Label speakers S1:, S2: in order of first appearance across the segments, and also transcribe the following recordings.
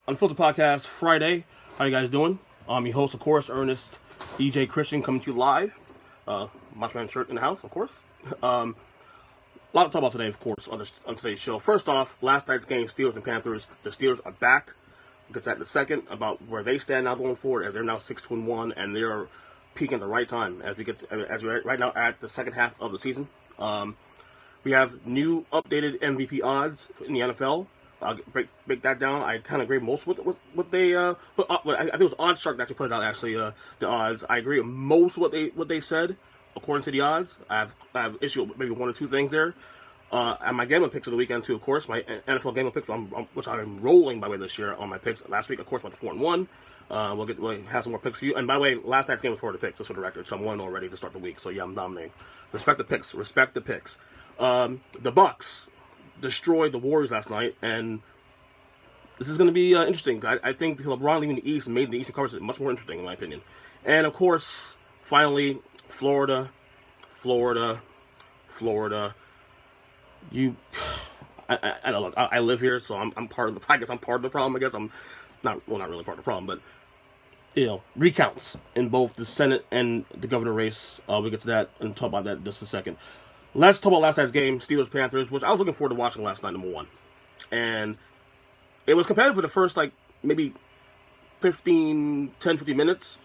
S1: Unfiltered Podcast Friday. How you guys doing? I'm your host, of course, Ernest DJ Christian, coming to you live. Matchman shirt in the house, of course. A lot to talk about today, of course, on today's show. First off, last night's game, Steelers and Panthers. The Steelers are back. We'll get to that in a second, about where they stand now going forward, as they're now 6-1, and they're peaking at the right time as we're right now at the second half of the season. We have new updated MVP odds in the NFL. I'll break that down. I kind of agree most with what they I think it was OddsShark that actually put it out. Actually, the odds, I agree with most of what they said according to the odds. I have issue with maybe one or two things there. And my gambling picks of the weekend too, of course. My NFL gambling picks, which I'm rolling by the way this year on my picks. Last week, of course, went 4-1. We'll have some more picks for you. And by the way, last night's game was 4 to picks, just for the record. So I'm 1 already to start the week. So yeah, I'm dominating. Respect the picks. Respect the picks. The Bucks destroyed the Warriors last night, and this is going to be interesting. I think LeBron leaving the East made the Eastern Conference much more interesting, in my opinion. And of course, finally, Florida. I live here, so I'm part of the. I guess I'm part of the problem. I guess I'm not really part of the problem, but recounts in both the Senate and the governor race. We'll get to that and talk about that in just a second. Let's talk about last night's game, Steelers-Panthers, which I was looking forward to watching last night, number one. And it was competitive for the first, maybe 10, 15 minutes.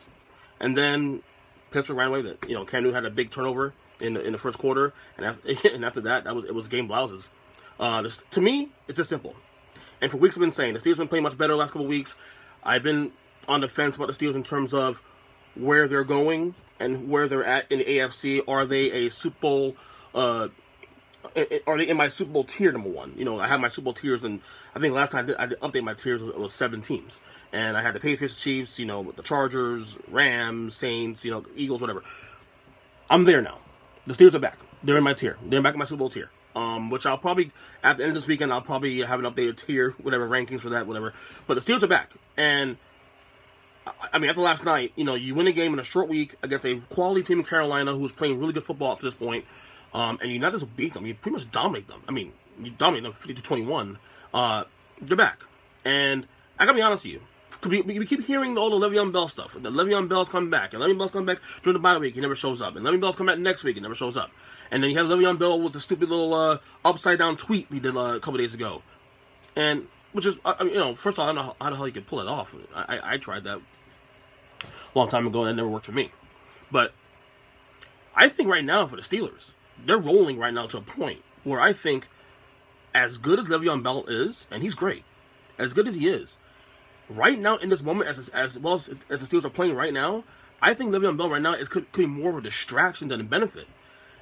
S1: And then Pittsburgh ran away with it. Cam Newton had a big turnover in the first quarter. And after that, it was game blouses. To me, it's just simple. And for weeks I've been saying, the Steelers have been playing much better the last couple of weeks. I've been on the fence about the Steelers in terms of where they're going and where they're at in the AFC. Are they a Super Bowl... are they in my Super Bowl tier, number one? I have my Super Bowl tiers, and I think last time I did update my tiers, it was 7 teams. And I had the Patriots, Chiefs, the Chargers, Rams, Saints, Eagles, whatever. I'm there now. The Steelers are back. They're in my tier. They're back in my Super Bowl tier. Which I'll probably, at the end of this weekend, I'll probably have an updated tier, whatever, rankings for that, whatever. But the Steelers are back. And, I mean, after last night, you win a game in a short week against a quality team in Carolina who's playing really good football up to this point. And you not just beat them, you pretty much dominate them. I mean, you dominate them 50-21. They're back. And I gotta be honest with you. We keep hearing all the Le'Veon Bell stuff. The Le'Veon Bell's coming back. And Le'Veon Bell's coming back during the bye week. He never shows up. And Le'Veon Bell's coming back next week. He never shows up. And then you have Le'Veon Bell with the stupid little upside-down tweet he did a couple days ago. And, which is, first of all, I don't know how the hell you could pull it off. I tried that a long time ago, and it never worked for me. But I think right now for the Steelers, they're rolling right now to a point where I think, as good as Le'Veon Bell is, and he's great, as good as he is, right now in this moment, as well as the Steelers are playing right now, I think Le'Veon Bell right now could be more of a distraction than a benefit,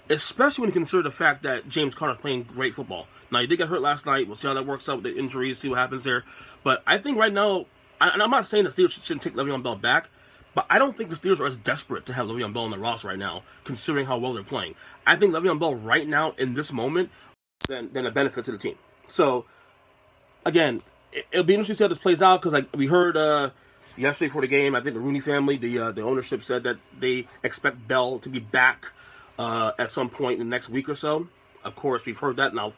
S1: especially when you consider the fact that James Conner's playing great football. Now, he did get hurt last night. We'll see how that works out with the injuries, see what happens there. But I think right now, and I'm not saying the Steelers shouldn't take Le'Veon Bell back, but I don't think the Steelers are as desperate to have Le'Veon Bell on the roster right now, considering how well they're playing. I think Le'Veon Bell right now, in this moment, than a benefit to the team. So, again, it'll be interesting to see how this plays out, because we heard yesterday before the game, I think the Rooney family, the ownership said that they expect Bell to be back at some point in the next week or so. Of course, we've heard that now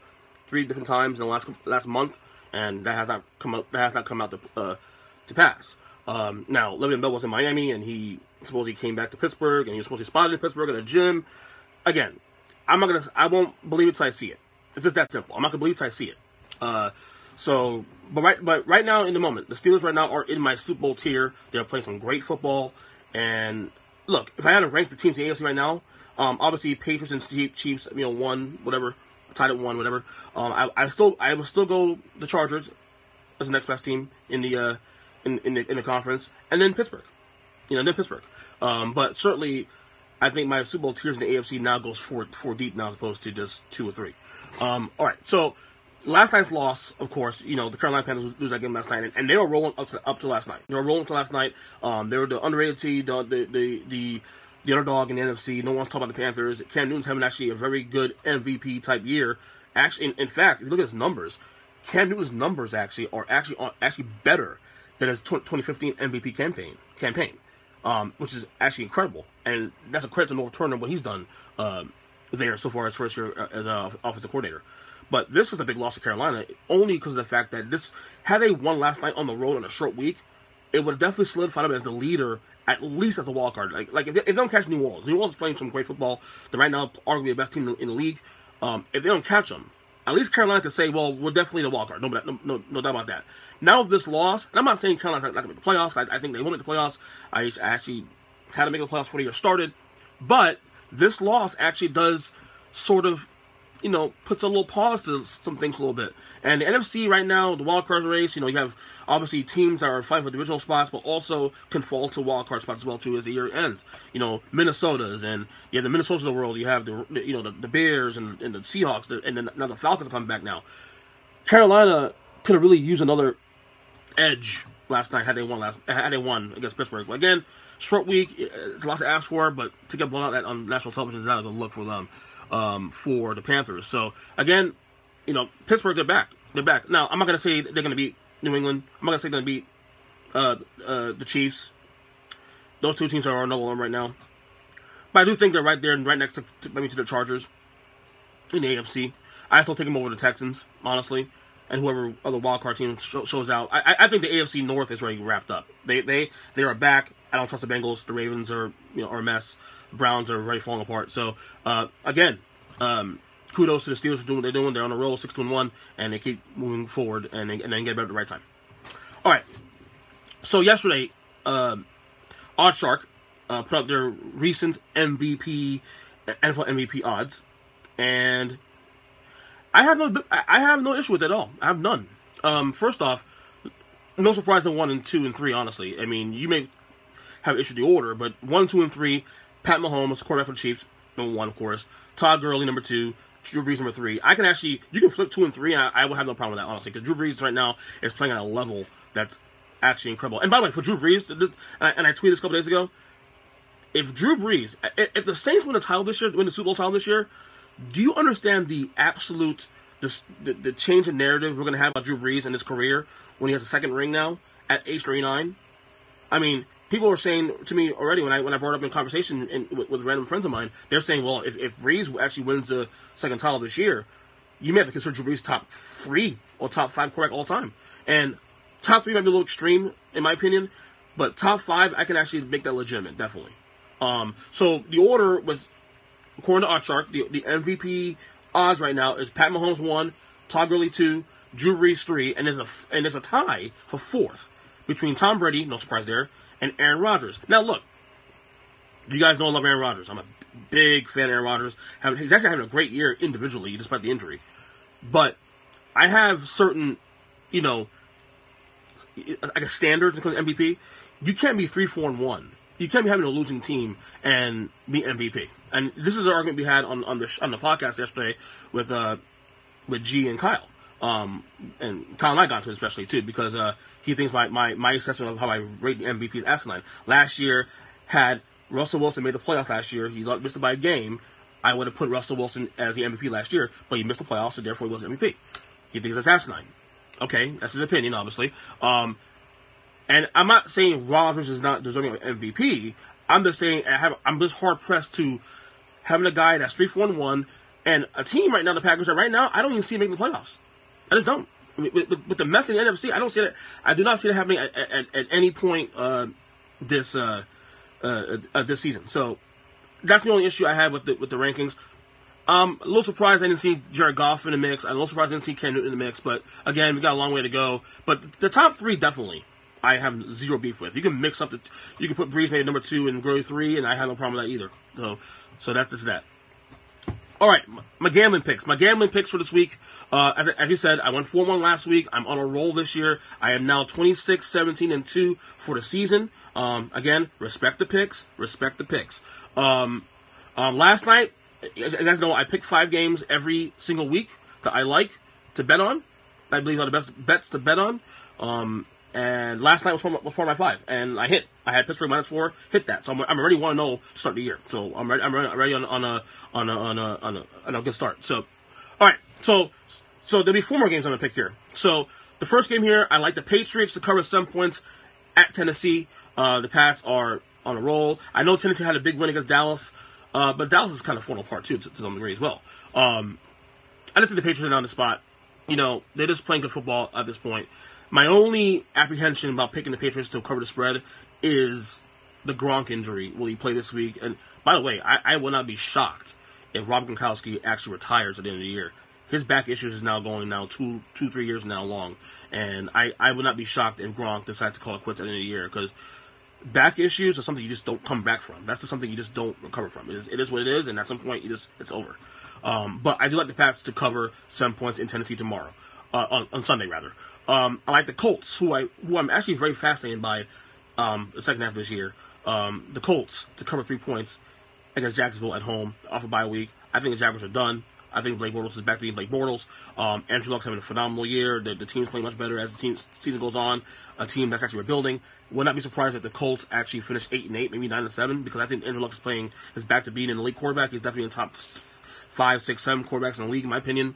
S1: 3 different times in the last month, and that has not come out to pass. Now, Le'Veon Bell was in Miami, and he supposedly came back to Pittsburgh, and he was supposedly spotted in Pittsburgh at a gym. Again, I won't believe it till I see it. It's just that simple. I'm not gonna believe it till I see it. But right now in the moment, the Steelers right now are in my Super Bowl tier. They're playing some great football, and look, if I had to rank the teams in the AFC right now, obviously Patriots and Chiefs, 1, whatever, tied at 1, whatever. I will still go the Chargers as the next best team in the conference, and then Pittsburgh, but certainly, I think my Super Bowl tiers in the AFC now goes 4 deep now as opposed to just 2 or 3. All right, so last night's loss, of course, the Carolina Panthers lose that game last night, and they were rolling up to last night. They were rolling to last night. They were the underrated team, the underdog in the NFC. No one's talking about the Panthers. Cam Newton's having actually a very good MVP type year. Actually, in fact, if you look at his numbers, Cam Newton's numbers are actually better than his 2015 MVP campaign, which is actually incredible. And that's a credit to North Turner, what he's done there so far his first year as offensive coordinator. But this is a big loss to Carolina, only because of the fact that had they won last night on the road on a short week, it would have definitely solidified them as the leader, at least as a wild card. Like if they don't catch New Orleans is playing some great football. They're right now arguably the best team in the league. If they don't catch them, at least Carolina could say, well, we're definitely the wild card. No doubt about that. Now with this loss, and I'm not saying Carolina's not going to make the playoffs. I think they will make the playoffs. I actually had to make the playoffs before the year started. But this loss actually does sort of, puts a little pause to some things a little bit. And the NFC right now, the wild card race, you have obviously teams that are fighting for divisional spots, but also can fall to wild card spots as well too as the year ends. Minnesota's, and you have the Minnesotas of the world. You have the Bears and the Seahawks, and then now the Falcons are coming back now. Carolina could have really used another edge last night had they won against Pittsburgh. But again, short week, it's a lot to ask for, but to get blown out on national television is not a good look for them. For the Panthers. So, again, Pittsburgh, they're back. They're back. Now, I'm not going to say they're going to beat New England. I'm not going to say they're going to beat the Chiefs. Those two teams are on another one right now. But I do think they're right there and right next to the Chargers in the AFC. I still take them over the Texans, honestly, and whoever other wildcard team shows out. I think the AFC North is already wrapped up. They are back. I don't trust the Bengals. The Ravens are a mess. Browns are already falling apart. So, again, kudos to the Steelers for doing what they're doing. They're on a roll, 6-1, and they keep moving forward and then get better at the right time. All right. So, yesterday, OddsShark put up their recent NFL MVP odds, and I have no issue with it at all. I have none. First off, no surprise in 1 and 2 and 3, honestly. I mean, you may have issued the order, but 1, 2, and 3, Pat Mahomes, quarterback for the Chiefs, number 1, of course. Todd Gurley, number 2. Drew Brees, number 3. You can flip 2 and 3, and I will have no problem with that, honestly, because Drew Brees right now is playing at a level that's actually incredible. And by the way, for Drew Brees, and I tweeted this a couple days ago, if the Saints win the Super Bowl title this year, do you understand the absolute, the change in narrative we're going to have about Drew Brees and his career when he has a second ring now at age 39? I mean, people were saying to me already when I brought up in conversation with random friends of mine, they're saying, well, if Brees actually wins the second title this year, you may have to consider Drew Brees top 3 or top 5 quarterback all time. And top 3 might be a little extreme, in my opinion, but top 5, I can actually make that legitimate, definitely. So the order according to OddsShark, the MVP odds right now is Pat Mahomes 1, Todd Gurley 2, Drew Brees 3, and there's a tie for 4th between Tom Brady, no surprise there, and Aaron Rodgers. Now, look, you guys know I love Aaron Rodgers. I'm a big fan of Aaron Rodgers. He's actually having a great year individually, despite the injury. But I have certain, like a standard when it comes to MVP. You can't be 3-4-1. You can't be having a losing team and be MVP. And this is an argument we had on the podcast yesterday with G and Kyle. And Kyle and I got into it especially too, because he thinks my assessment of how I rate the MVP is asinine. Last year, had Russell Wilson made the playoffs last year, he missed it by a game, I would have put Russell Wilson as the MVP last year, but he missed the playoffs, so therefore he wasn't MVP. He thinks that's asinine. Okay, that's his opinion, obviously. And I'm not saying Rodgers is not deserving of MVP. I'm just saying I'm just hard pressed to having a guy that's 3-4-1 and a team right now, the Packers are right now, I don't even see them making the playoffs. I just don't. I mean, with the mess in the NFC, I don't see that. I do not see that happening at any point this season. So that's the only issue I have with the rankings. A little surprised I didn't see Jared Goff in the mix. I'm a little surprised I didn't see Ken Newton in the mix. But again, we got a long way to go. But the top 3 definitely I have zero beef with. You can mix up you can put Brees maybe number 2 and Gurley 3, and I have no problem with that either. So that's just that. All right, my gambling picks. My gambling picks for this week, as you said, I went 4-1 last week. I'm on a roll this year. I am now 26-17-2 for the season. Again, respect the picks. Respect the picks. Last night, as you guys know, I pick 5 games every single week that I like to bet on. I believe are the best bets to bet on. And last night was part of my 5, and I hit. I had Pittsburgh -4, hit that. So I'm already 1-0 to start the year. So I'm ready on a good start. So, all right. So there'll be 4 more games I'm gonna pick here. So the first game here, I like the Patriots to cover 7 points at Tennessee. The Pats are on a roll. I know Tennessee had a big win against Dallas, but Dallas is kind of falling apart too to some degree as well. I just think the Patriots are now on the spot. They're just playing good football at this point. My only apprehension about picking the Patriots to cover the spread is the Gronk injury. Will he play this week? And by the way, I will not be shocked if Rob Gronkowski actually retires at the end of the year. His back issues is now going 3 years now long. And I would not be shocked if Gronk decides to call it quits at the end of the year, because back issues are something you just don't come back from. That's just something you just don't recover from. It is what it is, and at some point it's over. But I do like the Pats to cover 7 points in Tennessee tomorrow, on Sunday rather. I like the Colts, who I'm actually very fascinated by the second half of this year. The Colts to cover 3 points against Jacksonville at home off a bye week. I think the Jaguars are done. I think Blake Bortles is back to being Blake Bortles. Andrew Luck's having a phenomenal year. The team's playing much better as the season goes on. A team that's actually rebuilding. Would not be surprised if the Colts actually finish 8-8, maybe 9-7, because I think Andrew Luck is back to being an elite quarterback. He's definitely in top 5, 6, 7 quarterbacks in the league, in my opinion.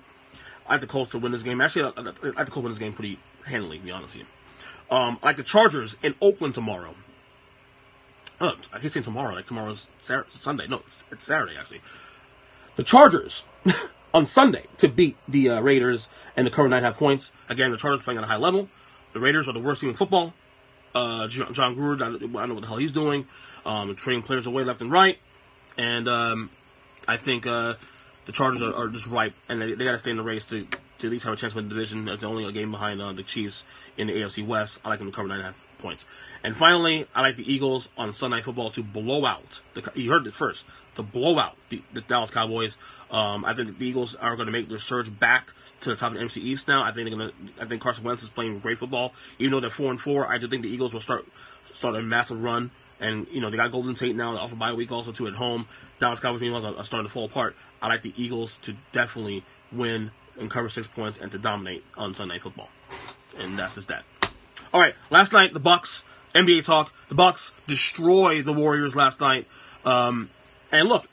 S1: I like the Colts to win this game. Actually, I like the Colts to win this game pretty handily, to be honest with you. I like the Chargers in Oakland tomorrow. I keep saying tomorrow, like tomorrow's Sunday. No, it's Saturday, actually. The Chargers on Sunday to beat the Raiders and to cover 9.5 points. Again, the Chargers playing at a high level. The Raiders are the worst team in football. John Gruden, I don't know what the hell he's doing. Trading players away left and right. And I think the Chargers are just ripe, and they got to stay in the race to at least have a chance to win the division, as they're only a game behind the Chiefs in the AFC West. I like them to cover 9.5 points. And finally, I like the Eagles on Sunday Night Football to blow out. You heard it first. To blow out the Dallas Cowboys. I think the Eagles are going to make their surge back to the top of the NFC East now. I think Carson Wentz is playing great football. Even though they're 4-4, I do think the Eagles will start a massive run. And they got Golden Tate now off a bye week also too at home. Dallas Cowboys meanwhile are starting to fall apart. I like the Eagles to definitely win and cover 6 points and to dominate on Sunday Night Football. And that's just that. All right, last night the Bucks. NBA talk. The Bucks destroyed the Warriors last night. And look,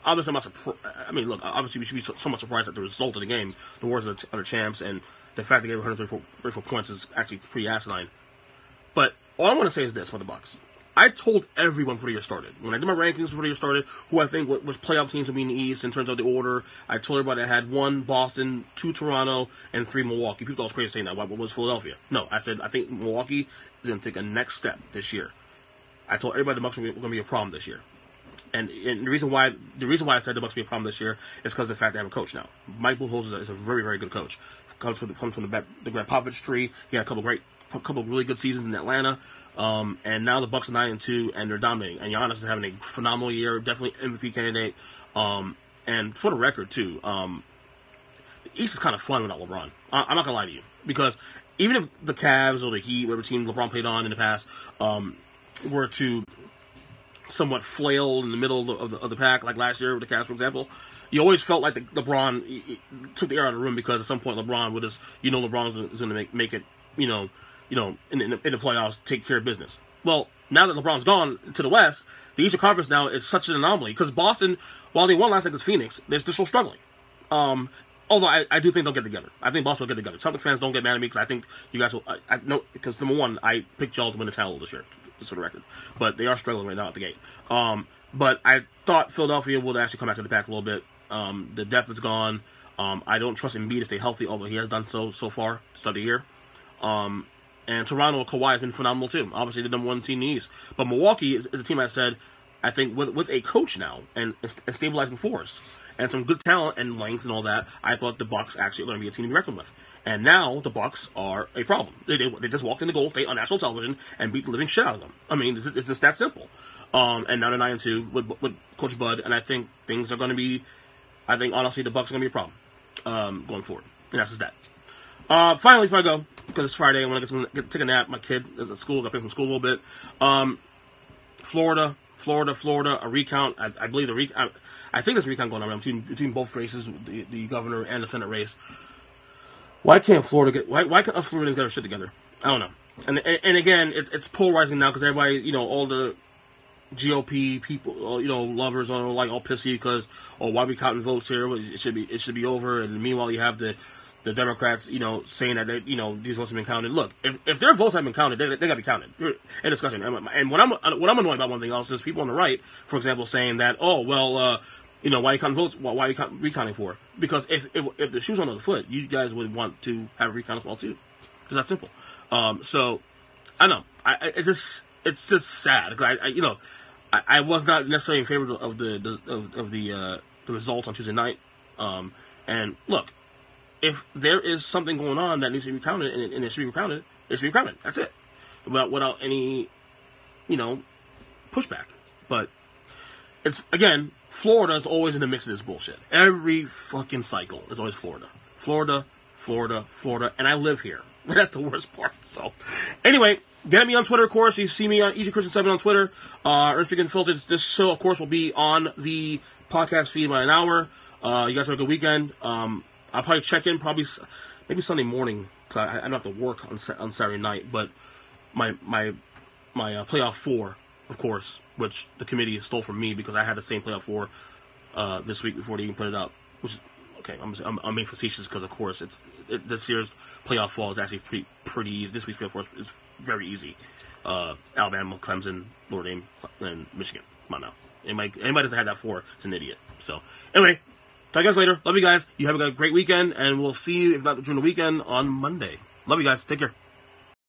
S1: obviously, obviously we should be somewhat surprised at the result of the game. The Warriors are the champs, and the fact they gave 134 points is actually pretty asinine. But all I want to say is this for the Bucks. I told everyone before the year started, when I did my rankings before the year started, who I think was playoff teams would be in the East in terms of the order. I told everybody I had 1 Boston, 2 Toronto, and 3 Milwaukee. People thought I was crazy saying that. What was Philadelphia? No, I said I think Milwaukee is going to take a next step this year. I told everybody the Bucks were going to be a problem this year. And the reason why I said the Bucks would be a problem this year is because of the fact they have a coach now. Mike Budenholzer is a very, very good coach. Comes from the Greg Popovich tree. He had a couple of really good seasons in Atlanta. And now the Bucks are 9-2 and they're dominating. And Giannis is having a phenomenal year, definitely MVP candidate. And for the record too, the East is kind of fun without LeBron. I'm not gonna lie to you, because even if the Cavs or the Heat, whatever team LeBron played on in the past, were to somewhat flail in the middle of the pack, like last year with the Cavs, for example, you always felt like LeBron took the air out of the room, because at some point LeBron would just, LeBron was going to make it, in the playoffs, take care of business. Well, now that LeBron's gone to the West, the Eastern Conference now is such an anomaly, because Boston, while they won last night against Phoenix, they're still struggling. Although I do think they'll get together. I think Boston will get together. Celtics fans don't get mad at me, because I think you guys will. I know, because number one, I picked y'all to win the title this year, just for the record. But they are struggling right now at the gate. But I thought Philadelphia would actually come back to the pack a little bit. The depth is gone. I don't trust Embiid to stay healthy, although he has done so far to start the year. And Toronto, Kawhi has been phenomenal too. Obviously, the number 1 team in the East. But Milwaukee is a team I said, I think with a coach now and a stabilizing force and some good talent and length and all that, I thought the Bucks actually are going to be a team to be reckoned with. And now the Bucks are a problem. They just walked into Golden State on national television and beat the living shit out of them. I mean, it's just that simple. And now they're 9-2 with Coach Bud, and I think things are going to be. I think honestly the Bucks are going to be a problem going forward, and that's just that. Finally, before I go, because it's Friday, I want to take a nap. My kid is at school. Got picked from school a little bit. Florida, a recount. I believe I think there's a recount going on between both races, the governor and the Senate race. Why can't Florida why can't us Floridians get our shit together? I don't know. And again, it's polarizing now, because everybody, all the GOP people, lovers are like all pissy because, why are we counting votes here? It should be over. And meanwhile, you have the Democrats, saying that these votes have been counted. Look, if their votes have been counted, they got to be counted. In discussion. And what I'm annoyed about one thing else is people on the right, for example, saying that, Why you count votes? Why are you recounting for? Because if the shoe's on the foot, you guys would want to have a recount as well too. Because that's simple. So I know. It's just sad. I was not necessarily in favor of the results on Tuesday night. And look, if there is something going on that needs to be recounted and it should be recounted, it should be recounted. That's it. Without any, pushback. But it's, again, Florida is always in the mix of this bullshit. Every fucking cycle is always Florida. Florida, and I live here. That's the worst part. So, anyway, get at me on Twitter, of course. You see me on Easy Christian 7 on Twitter. Earth Speaking Filtered. This show, of course, will be on the podcast feed by an hour. You guys have a good weekend. I'll probably check in maybe Sunday morning, because I don't have to work on Saturday night. But my playoff 4, of course, which the committee stole from me because I had the same playoff 4 this week before they even put it up. Which is okay. I'm being facetious because, of course, this year's playoff fall is actually pretty easy. This week's playoff 4 is very easy. Alabama, Clemson, Notre Dame, and Michigan. Come on now. Anybody doesn't have that 4 is an idiot. So anyway, talk to you guys later. Love you guys. You have a great weekend, and we'll see you, if not during the weekend, on Monday. Love you guys. Take care.